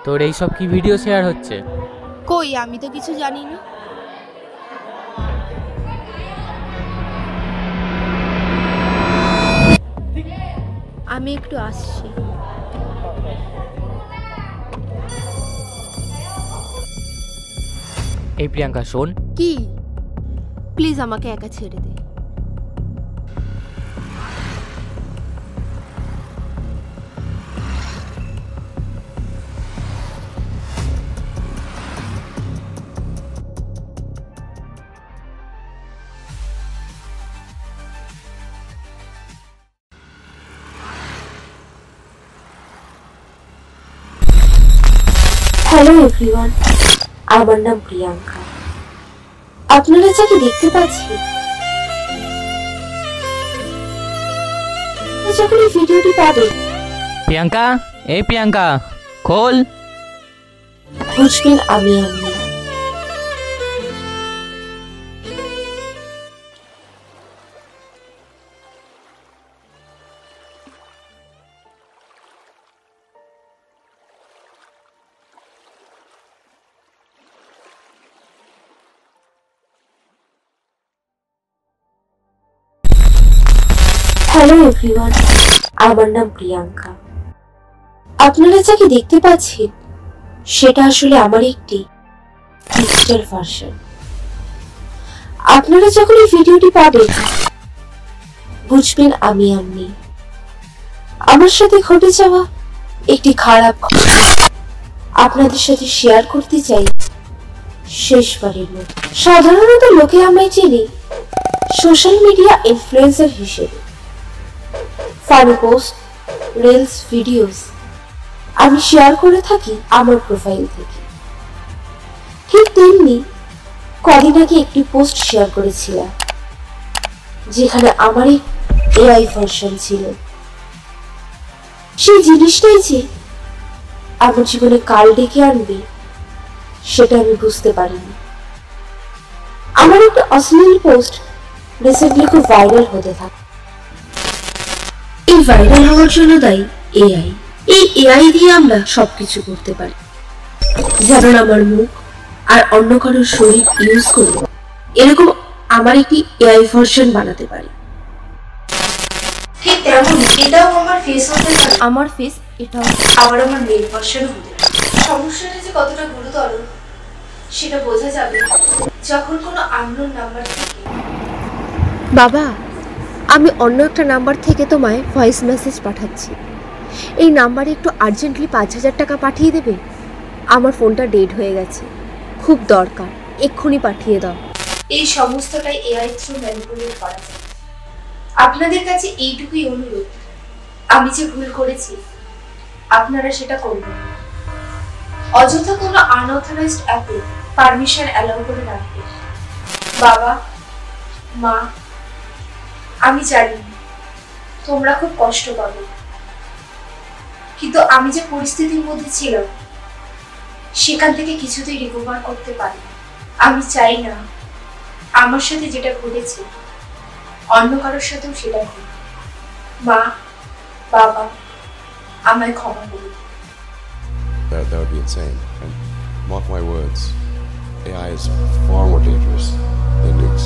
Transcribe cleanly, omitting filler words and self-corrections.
তোর এই সব কি ভিডিও শেয়ার হচ্ছে? কই, আমি তো কিছু জানি না। আমি একটু আসছি। এই প্রিয়াঙ্কা শোন। কি? প্লিজ আমাকে একা ছেড়ে দে। হ্যালো এভরিওয়ান, আমার নাম প্রিয়াঙ্কা। আপনারা যাকে দেখতে পাচ্ছেন, যখন এই ভিডিওটি পাবেন, প্রিয়াঙ্কা, এই প্রিয়াঙ্কা খোল। বুঝবেন আমি। হ্যালো এভরিওয়ান, আমার নাম প্রিয়াঙ্কা। আপনারা যাকে দেখতে পাচ্ছেন সেটা আসলে আমার একটি ডিজিটাল ভার্সন। আপনারা যখন এই ভিডিওটি পাবেন, বুঝবেন আমি আমার সাথে ঘটে যাওয়া একটি খারাপ ঘটনা আপনাদের সাথে শেয়ার করতে চাই শেষবারের মতো। সাধারণত লোকে আমায় চেনে সোশ্যাল মিডিয়া ইনফ্লুয়েন্সার হিসেবে। ফানি পোস্ট, রিলস, ভিডিওস আমি শেয়ার করে থাকি আমার প্রোফাইল থেকে। ঠিক তেমনি কদিন আগে একটি পোস্ট শেয়ার করেছিলাম যেখানে আমার এক এআই ভার্সন ছিল। সেই জিনিসটাই যে আমার জীবনে কাল ডেকে আনবে সেটা আমি বুঝতে পারিনি। আমার একটা অশ্লীল পোস্ট রিসেন্টলি খুব ভাইরাল হতে থাকে। এই ভাইরাল হওয়ার জন্য দায়ী এআই। এই এআই দিয়ে আমরা সবকিছু করতে পারি, যেমন আমার মুখ আর অন্য কারোর শরীর ইউজ করে এরকম আমার একটি এআই ভার্সন বানাতে পারি। ঠিক তেমন এটাও আমার ফেস হতে পারে। আমার ফেস এটাও আবার আমার মেল ভার্সন হতে পারে। সমস্যাটা যে কতটা গুরুতর সেটা বোঝা যাবে যখন কোনো আননোন নাম্বার থেকে। বাবা, আমি অন্য একটা নাম্বার থেকে তোমায় ভয়েস মেসেজ পাঠাচ্ছি। এই নাম্বারে একটু আর্জেন্টলি 5000 টাকা পাঠিয়ে দেবে। আমার ফোনটা ডেড হয়ে গেছে, খুব দরকার, এক্ষুনি পাঠিয়ে দাও। এই সমস্তটাই এআই থ্রু ম্যানিপুলেট করা যায়। আপনাদের কাছে এইটুকুই অনুরোধ, আমি যে ভুল করেছি আপনারা সেটা করবেন। অযথা কোনো আনঅথরাইজড অ্যাপে পারমিশন অ্যালাউ করে রাখবেন। বাবা, মা, আমি জানি তোমরা খুব কষ্ট পাবে, কিন্তু আমি যে পরিস্থিতির মধ্যে ছিলাম সেখান থেকে কিছুতেই রিকভার করতে পারি। আমি চাই না আমার সাথে যেটা ঘটেছে অন্য কারোর সাথেও সেটা ঘটে। মা, বাবা, আমায় ক্ষমা করুন। That would be insane. And mark my words, AI is far more dangerous than nukes.